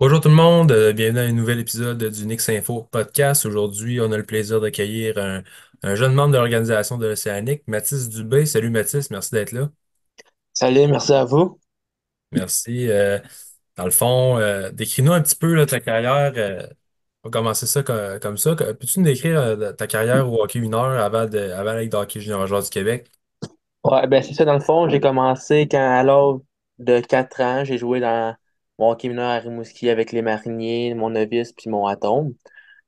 Bonjour tout le monde, bienvenue à un nouvel épisode du Nix Info podcast. Aujourd'hui, on a le plaisir d'accueillir un jeune membre de l'organisation de l'Océanique, Mathis Dubé. Salut Mathis, merci d'être là. Salut, merci à vous. Merci. Dans le fond, décris-nous un petit peu là, ta carrière. On va commencer ça comme ça. Peux-tu nous décrire ta carrière au hockey mineur avant la Ligue de hockey junior major du Québec? Ouais, ben c'est ça, dans le fond, j'ai commencé à l'âge de 4 ans, j'ai joué dans mon hockey mineur à Rimouski avec les Mariniers, mon Novice puis mon Atome.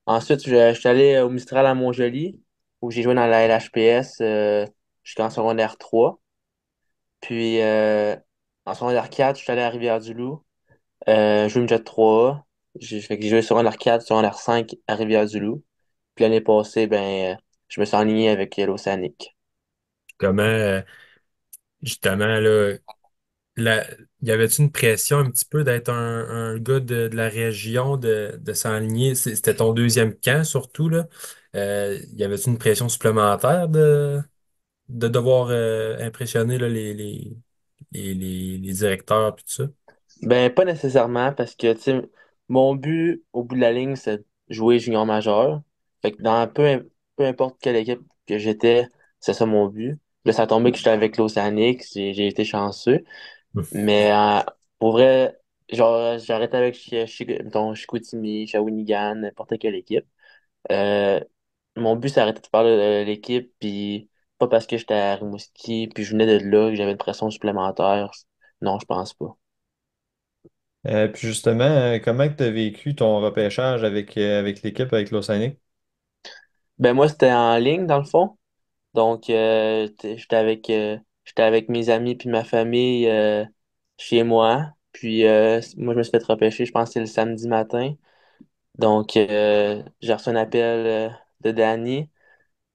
Ensuite, je suis allé au Mistral à Montjoly, où j'ai joué dans la LHPS jusqu'en secondaire 3. Puis en secondaire 4, je suis allé à Rivière-du-Loup, jouer midget 3A. Fait que j'ai joué secondaire 4, secondaire 5 à Rivière-du-Loup. Puis l'année passée, je me suis aligné avec l'Océanique. Comment, justement, là, La, y avait-tu une pression un petit peu d'être un gars de la région, de s'enligner? C'était ton deuxième camp surtout, là. Y avait-tu une pression supplémentaire de devoir impressionner là, les directeurs et tout ça? Ben, pas nécessairement, parce que, tu sais, mon but, au bout de la ligne, c'est de jouer junior majeur. Fait que dans peu importe quelle équipe que j'étais, c'est ça mon but. Là, ça a tombé que j'étais avec l'Océanique, j'ai été chanceux. Mais pour vrai, genre, j'arrête avec mettons, Chicoutimi, Shawinigan, n'importe quelle équipe. Euh, Mon but, c'est d'arrêter de parler de l'équipe, puis pas parce que j'étais à Rimouski, puis je venais de là, que j'avais une pression supplémentaire. Non, je pense pas. Puis justement, comment tu as vécu ton repêchage avec l'équipe, avec l'Océanique? Ben moi, c'était en ligne, dans le fond. Donc, j'étais avec mes amis puis ma famille chez moi. Puis, moi, je me suis fait repêcher, je pense que c'est le samedi matin. Donc, j'ai reçu un appel de Danny,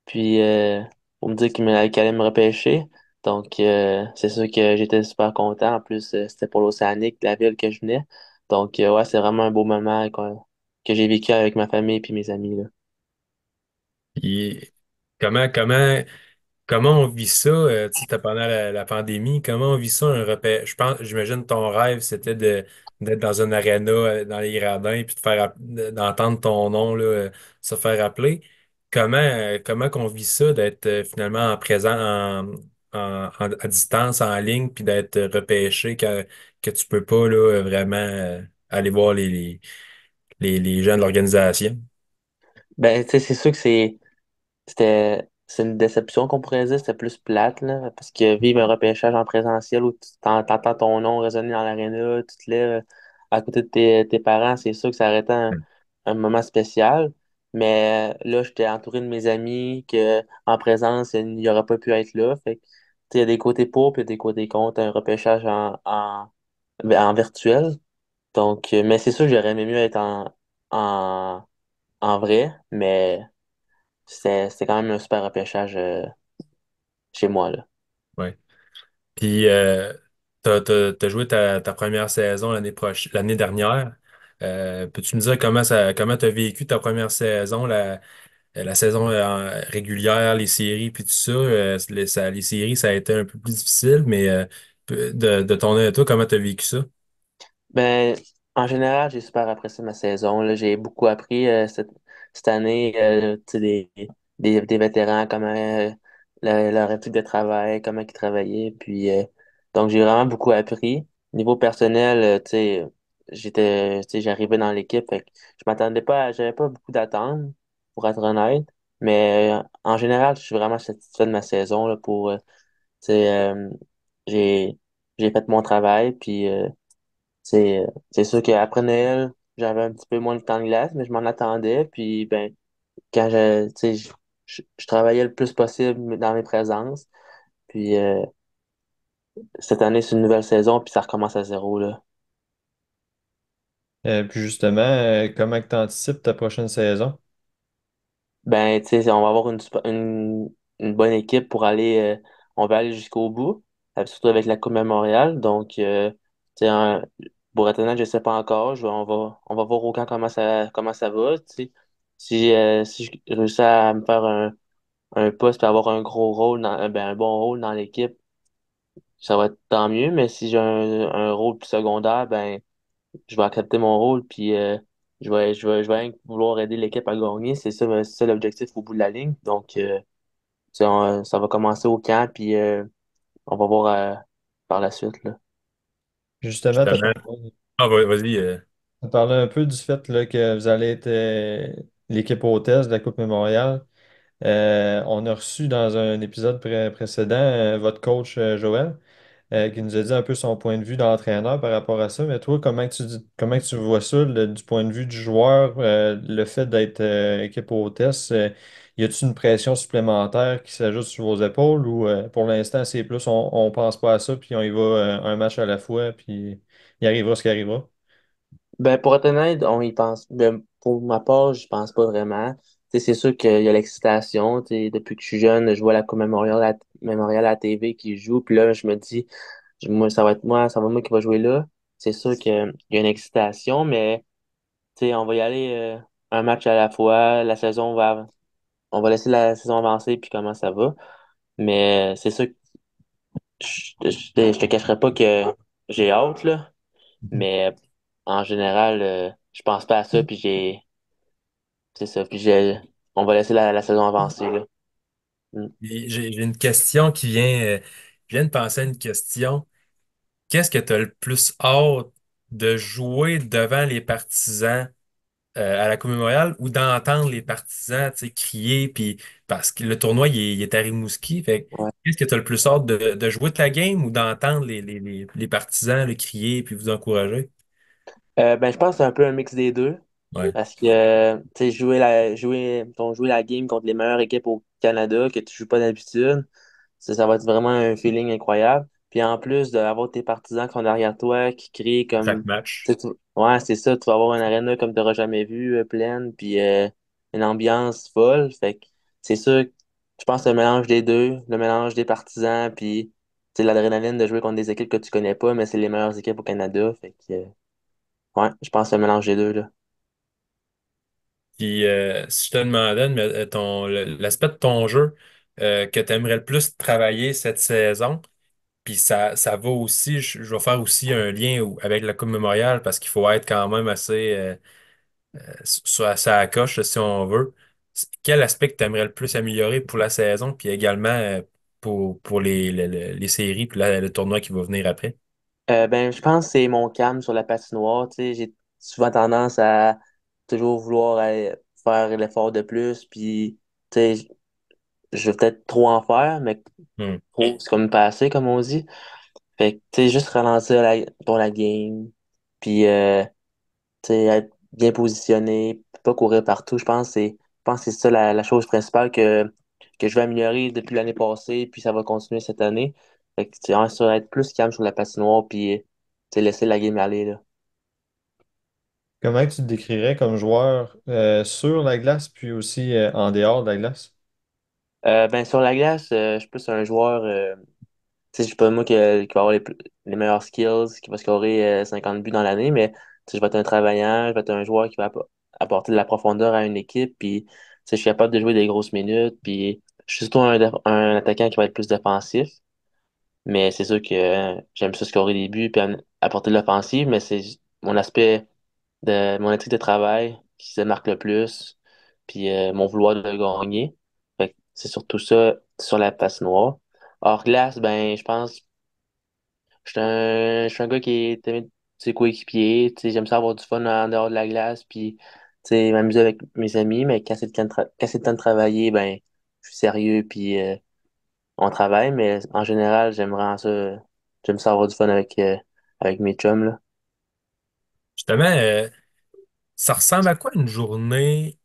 puis pour me dire qu'elle allait me repêcher. Donc, c'est sûr que j'étais super content. En plus, c'était pour l'Océanique, la ville que je venais. Donc, ouais, c'est vraiment un beau moment que j'ai vécu avec ma famille puis mes amis, là. Puis comment comment on vit ça, tu sais, pendant la pandémie, comment on vit ça, un repère? Je pense, j'imagine ton rêve, c'était d'être dans une arena, dans les gradins, puis d'entendre ton nom, là, se faire appeler. Comment qu'on vit ça, d'être finalement en présent, à distance, en ligne, puis d'être repêché, que tu peux pas, là, vraiment, aller voir les gens de l'organisation? Ben, tu sais, c'est sûr que c'est une déception qu'on pourrait dire, c'était plus plate, là, parce que vivre un repêchage en présentiel où tu t'entends ton nom résonner dans l'aréna, tu te lèves à côté de tes parents, c'est sûr que ça aurait été un moment spécial. Mais là, j'étais entouré de mes amis que en présence, il n'y aurait pas pu être là. Fait que, tu sais, il y a des côtés pour puis il y a des côtés contre, un repêchage en virtuel. Donc, mais c'est sûr que j'aurais aimé mieux être en, en vrai, mais c'était quand même un super repêchage chez moi, là. Ouais. Puis, t'as joué ta première saison l'année dernière. Peux-tu me dire comment t'as vécu ta première saison, la saison régulière, les séries, puis tout ça? Les séries, ça a été un peu plus difficile, mais de ton toi, comment t'as vécu ça? Ben, en général, j'ai super apprécié ma saison, là. J'ai beaucoup appris cette année, tu sais, des vétérans, comment leur éthique de travail, comment ils travaillaient. Puis, donc, j'ai vraiment beaucoup appris. Niveau personnel, tu sais, tu sais, j'arrivais dans l'équipe, fait que je m'attendais pas, j'avais pas beaucoup d'attentes, pour être honnête. Mais en général, je suis vraiment satisfait de ma saison, là, tu sais, j'ai, j'ai fait mon travail, puis c'est sûr qu'après Noël, j'avais un petit peu moins de temps de glace, mais je m'en attendais. Puis, ben, tu sais, je travaillais le plus possible dans mes présences. Puis, cette année, c'est une nouvelle saison, puis ça recommence à zéro, là. Puis justement, comment tu anticipes ta prochaine saison? Ben, tu sais, on va avoir une bonne équipe pour on va aller jusqu'au bout, surtout avec la Coupe Memorial. Donc, tu sais, pour être honnête, je sais pas encore. On va voir au camp comment ça va. Tu sais. Si je réussis à me faire un poste et avoir un gros rôle un bon rôle dans l'équipe, ça va être tant mieux. Mais si j'ai un rôle plus secondaire, ben, je vais accepter mon rôle, puis je vais rien que vouloir aider l'équipe à gagner. C'est ça l'objectif au bout de la ligne. Donc, ça va commencer au camp, puis on va voir par la suite, là. Justement, tu Justement. Ah, vas-y. as parlé un peu du fait là, que vous allez être l'équipe hôtesse de la Coupe Mémoriale. On a reçu dans un épisode précédent votre coach Joël qui nous a dit un peu son point de vue d'entraîneur par rapport à ça. Mais toi, comment que tu vois ça du point de vue du joueur, le fait d'être équipe hôtesse, y a-t-il une pression supplémentaire qui s'ajoute sur vos épaules ou pour l'instant c'est plus on pense pas à ça puis on y va un match à la fois puis il arrivera ce qui arrivera? Ben, pour être honnête, on y pense. Ben, pour ma part, je pense pas vraiment. Tu sais, c'est sûr qu'il y a l'excitation. Tu sais, depuis que je suis jeune, je vois la Coupe Mémorial à la TV qui joue. Puis là, je me dis, moi, ça va être moi qui va jouer là. C'est sûr qu'il y a une excitation, mais tu sais, on va y aller un match à la fois. On va laisser la saison avancer puis comment ça va. Mais c'est sûr que je te cacherai pas que j'ai hâte, là. Mais en général, je pense pas à ça, puis c'est ça, on va laisser la saison avancer, là. Mm. J'ai une question qui vient. Je viens de penser à une question. Qu'est-ce que tu as le plus hâte de jouer devant les partisans à la Coupe Mémoriale ou d'entendre les partisans, tu sais, crier, puis parce que le tournoi, il est à Rimouski. Fait que Ouais. qu'est-ce que tu as le plus hâte de jouer ta game ou d'entendre les partisans le crier puis vous encourager? Ben, je pense que c'est un peu un mix des deux. Ouais, Parce que, tu sais, jouer la game contre les meilleures équipes au Canada que tu joues pas d'habitude, ça va être vraiment un feeling incroyable. Puis en plus d'avoir tes partisans qui sont derrière toi, qui crient chaque comme, match. tu sais, ouais, c'est ça, tu vas avoir une arena comme tu n'auras jamais vu, pleine, puis une ambiance folle. Fait que c'est sûr, je pense que le mélange des deux, le mélange des partisans, puis, tu sais, l'adrénaline de jouer contre des équipes que tu connais pas, mais c'est les meilleures équipes au Canada. Fait que, ouais, je pense que c'est le mélange des deux, là. Puis si je te demandais l'aspect de ton jeu que tu aimerais le plus travailler cette saison, puis ça va aussi, je vais faire aussi un lien avec la Coupe Mémoriale parce qu'il faut être quand même assez sur sa coche si on veut. Quel aspect que tu aimerais le plus améliorer pour la saison, puis également pour les séries, puis le tournoi qui va venir après? Ben, je pense que c'est mon calme sur la patinoire. Tu sais, j'ai souvent tendance à toujours vouloir faire l'effort de plus, puis tu sais, je vais peut-être trop en faire, mais Hmm. trop, c'est comme pas assez, comme on dit. Fait que, tu sais, juste ralentir pour la game, puis tu sais, être bien positionné, pas courir partout. Je pense que c'est ça la chose principale que je vais améliorer depuis l'année passée, puis ça va continuer cette année. Fait que, tu sais, ouais, ça va être plus calme sur la patinoire, puis tu sais, laisser la game aller, là. Comment tu te décrirais comme joueur sur la glace puis aussi en dehors de la glace? Ben, sur la glace, je suis plus un joueur. Tu sais, je suis pas moi qui va avoir les meilleurs skills, qui va scorer 50 buts dans l'année, mais tu sais, je vais être un travaillant, je vais être un joueur qui va apporter de la profondeur à une équipe, puis tu sais, je suis capable de jouer des grosses minutes, puis je suis surtout un attaquant qui va être plus défensif, mais c'est sûr que j'aime ça scorer des buts puis apporter de l'offensive, mais c'est mon aspect de mon éthique de travail qui se marque le plus, puis mon vouloir de gagner. Fait que c'est surtout ça sur la passe noire. Hors glace, ben, je pense, je suis un gars qui est aimé de ses coéquipiers. Tu sais, j'aime ça avoir du fun en dehors de la glace, puis tu sais, m'amuser avec mes amis, mais quand c'est le temps de travailler, ben, je suis sérieux, puis on travaille, mais en général, j'aime ça avoir du fun avec mes chums, là. Justement, ça ressemble à quoi une journée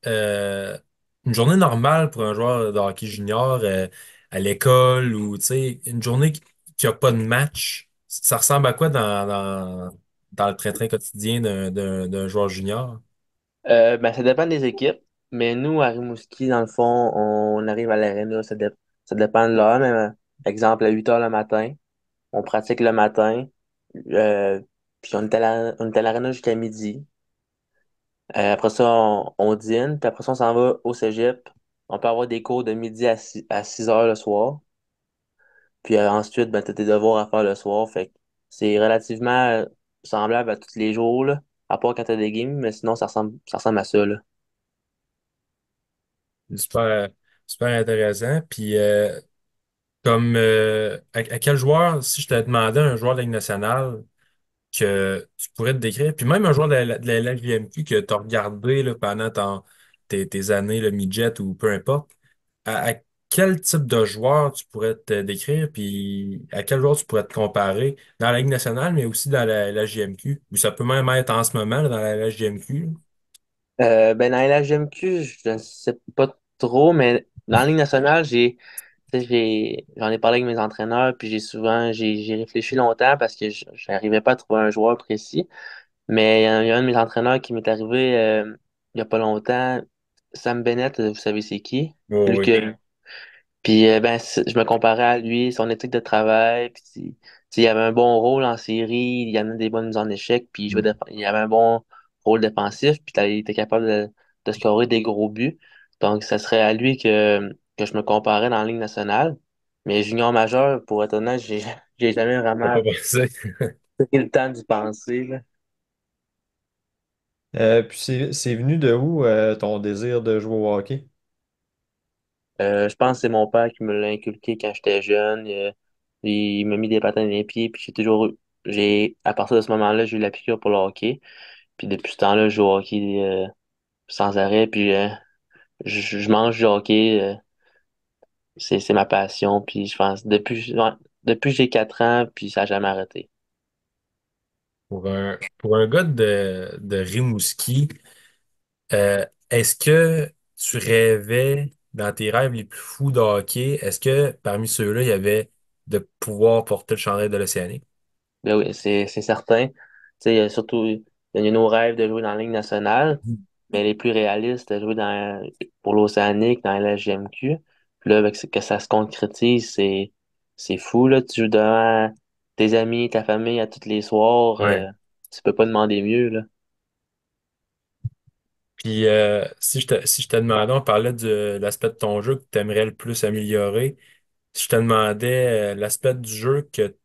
normale pour un joueur de hockey junior à l'école ou tu sais, une journée qui a pas de match? Ça ressemble à quoi dans le train-train quotidien d'un joueur junior? Ben, ça dépend des équipes, mais nous, à Rimouski, dans le fond, on arrive à l'aréna, ça dépend de l'heure, mais exemple, à 8 heures le matin, on pratique le matin, puis on est à l'aréna jusqu'à midi. Après ça, on dîne, puis après ça, on s'en va au cégep. On peut avoir des cours de midi à 6 heures le soir, puis ensuite, ben, t'as tes devoirs à faire le soir, fait que c'est relativement semblable à tous les jours, là, à part quand t'as des games, mais sinon, ça ressemble à ça, là. C'est super, super intéressant. Puis, à quel joueur, si je te demandais un joueur de Ligue nationale que tu pourrais te décrire, puis même un joueur de la LHJMQ que tu as regardé là, pendant tes années, le midget ou peu importe, à quel type de joueur tu pourrais te décrire, puis à quel joueur tu pourrais te comparer dans la Ligue nationale, mais aussi dans la LHJMQ, ou ça peut même être en ce moment là, dans la LHJMQ. Ben, dans la LHJMQ, je ne sais pas trop, mais dans la Ligue nationale, tu sais, j'en ai parlé avec mes entraîneurs, puis j'ai réfléchi longtemps parce que je n'arrivais pas à trouver un joueur précis. Mais il y a un de mes entraîneurs qui m'est arrivé il n'y a pas longtemps. Sam Bennett, vous savez c'est qui? Oh, Lui oui. que puis ben, je me comparais à lui, son éthique de travail, puis tu sais, il avait un bon rôle en série, il y en a des bonnes mises en échec, puis il avait un bon rôle défensif, puis il était capable de scorer des gros buts. Donc, ça serait à lui que je me comparais dans la Ligue nationale. Mais junior majeur, pour être honnête, j'ai jamais T'as pas vraiment pensé. pris le temps d'y penser, là. Puis c'est venu de où ton désir de jouer au hockey? Je pense que c'est mon père qui me l'a inculqué quand j'étais jeune. Il m'a mis des patins dans les pieds, puis à partir de ce moment-là, j'ai eu la piqûre pour le hockey. Puis depuis ce temps-là, je joue au hockey sans arrêt, puis je mange du hockey, c'est ma passion, puis je pense, ouais, depuis que j'ai 4 ans, puis ça n'a jamais arrêté. Pour un gars de Rimouski, est-ce que tu rêvais dans tes rêves les plus fous de hockey, est-ce que parmi ceux-là, il y avait de pouvoir porter le chandail de l'Océanique? Ben oui, c'est certain. Tu sais, surtout, il y a nos rêves de jouer dans la Ligue nationale, mais les plus réalistes, de jouer pour l'Océanique, dans la LHJMQ. Puis là, que ça se concrétise, c'est fou, là. Tu joues devant tes amis, ta famille à tous les soirs. Ouais. Tu peux pas demander mieux, là. Puis si je te demandais, on parlait de l'aspect de ton jeu que tu aimerais le plus améliorer. Si je te demandais l'aspect du jeu que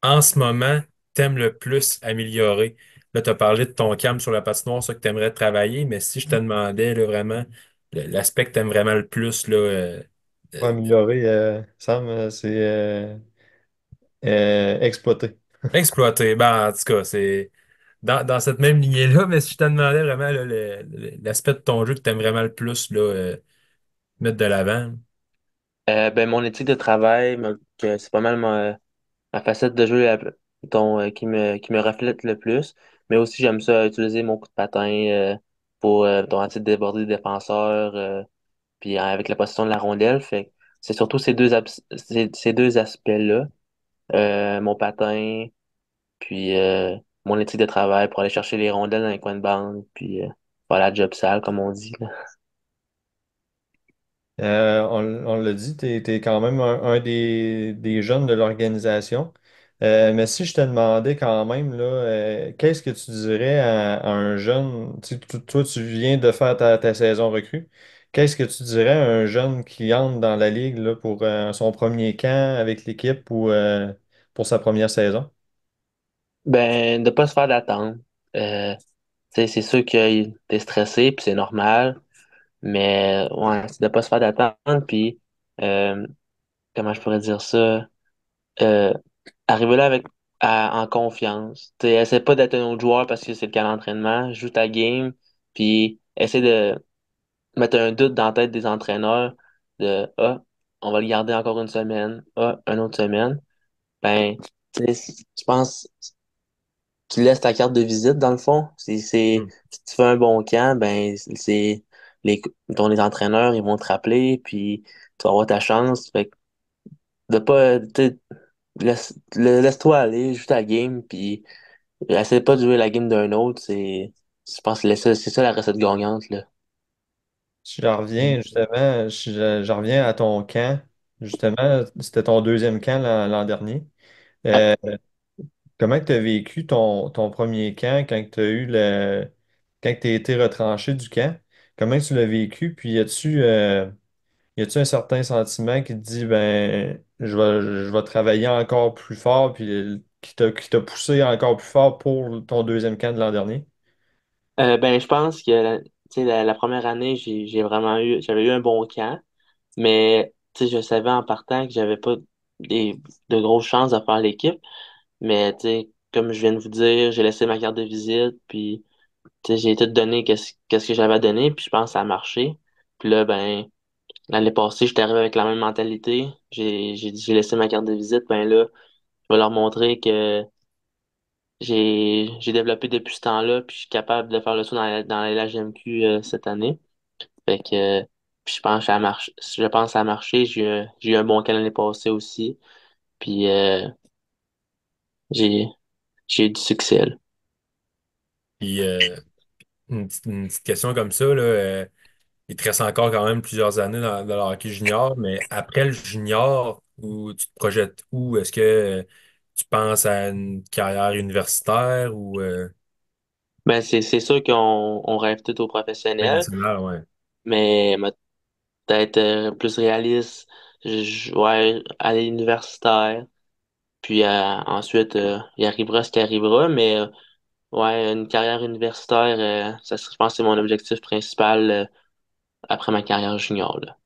en ce moment, t'aimes le plus améliorer? Là, tu as parlé de ton cam sur la patinoire, ça que tu aimerais travailler, mais si je te demandais là, vraiment l'aspect que tu aimes vraiment le plus, là, Pour euh, améliorer, Sam, c'est exploiter. exploiter, ben, en tout cas, c'est dans cette même lignée-là, mais si je te demandais vraiment là, l'aspect de ton jeu que tu aimes vraiment le plus là, mettre de l'avant. Ben, mon éthique de travail, que c'est pas mal ma facette de jeu qui me reflète le plus. Mais aussi, j'aime ça utiliser mon coup de patin pour déborder les défenseurs, puis avec la position de la rondelle. Fait que c'est surtout ces deux aspects-là. Mon patin, puis mon éthique de travail pour aller chercher les rondelles dans les coins de bande, puis faire la job sale, comme on dit, là. On l'a dit, tu es quand même un des jeunes de l'organisation. Mais si je te demandais quand même, là, qu'est-ce que tu dirais à un jeune, tu sais, toi, tu viens de faire ta saison recrue, qu'est-ce que tu dirais à un jeune qui entre dans la ligue là, pour son premier camp avec l'équipe ou pour sa première saison? Ben, de pas se faire d'attente. Euh, Tu sais, c'est sûr que t'es stressé, puis c'est normal. Mais ouais, c'est de pas se faire d'attente, puis euh, comment je pourrais dire ça? Euh, Arriver là en confiance. Tu sais, essaie pas d'être un autre joueur parce que c'est le cas d'entraînement. Joue ta game, puis essaie de mettre un doute dans la tête des entraîneurs de Ah, on va le garder encore une semaine, ah, une autre semaine. Ben, tu sais, je pense tu laisses ta carte de visite dans le fond. Si tu fais un bon camp, ben les, les entraîneurs, ils vont te rappeler, puis tu vas avoir ta chance. Fait que de pas, tu sais, laisse-toi aller, joue ta game, puis essaie pas de jouer la game d'un autre. Je pense que c'est ça la recette gagnante, là. Je reviens justement, je reviens à ton camp. Justement, c'était ton deuxième camp l'an dernier. Ouais. Euh, Comment tu as vécu ton premier camp quand tu as quand tu été retranché du camp? Comment tu l'as vécu? Puis y a-tu un certain sentiment qui te dit ben je vais travailler encore plus fort puis qui t'a poussé encore plus fort pour ton deuxième camp de l'an dernier? Ben, je pense que tu sais, la première année, j'avais eu un bon camp, mais tu sais, je savais en partant que j'avais pas des, de grosses chances de faire l'équipe. Mais tu sais, comme je viens de vous dire, j'ai laissé ma carte de visite, puis tu sais, j'ai tout donné qu'est-ce que j'avais à donner, puis je pense que ça a marché. Puis là, ben, l'année passée, j'étais arrivé avec la même mentalité. J'ai laissé ma carte de visite, ben là, je vais leur montrer que j'ai développé depuis ce temps-là, puis je suis capable de faire le saut dans la LHMQ cette année. Fait que puis je pense que ça a marché. J'ai eu un bon camp l'année passée aussi. Puis j'ai j'ai eu du succès, là. Puis une petite question comme ça, là, il te reste encore quand même plusieurs années dans le hockey junior, mais après le junior, où tu te projettes où? Est-ce que tu penses à une carrière universitaire ou Ben, c'est sûr qu'on rêve tout au oui, professionnel, nationale, ouais. mais peut-être plus réaliste, ouais, aller universitaire, puis ensuite, il arrivera ce qui arrivera, mais ouais, une carrière universitaire, je pense que c'est mon objectif principal après ma carrière junior, là.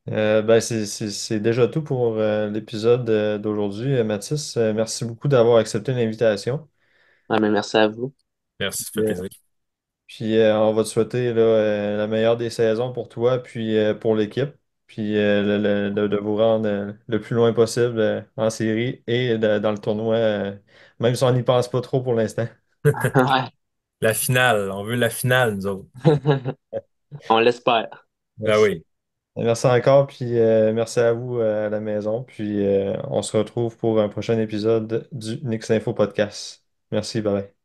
Ben c'est déjà tout pour l'épisode d'aujourd'hui. Mathis, merci beaucoup d'avoir accepté l'invitation. Ouais, mais merci à vous. Merci, ça fait Euh, plaisir. Puis on va te souhaiter là, la meilleure des saisons pour toi, puis pour l'équipe, puis de vous rendre le plus loin possible en série et dans le tournoi, même si on n'y pense pas trop pour l'instant. Ouais. La finale, on veut la finale, nous autres. On l'espère. Ah Yes. oui. Merci encore, puis merci à vous à la maison. Puis on se retrouve pour un prochain épisode du Nix Info Podcast. Merci, bye bye.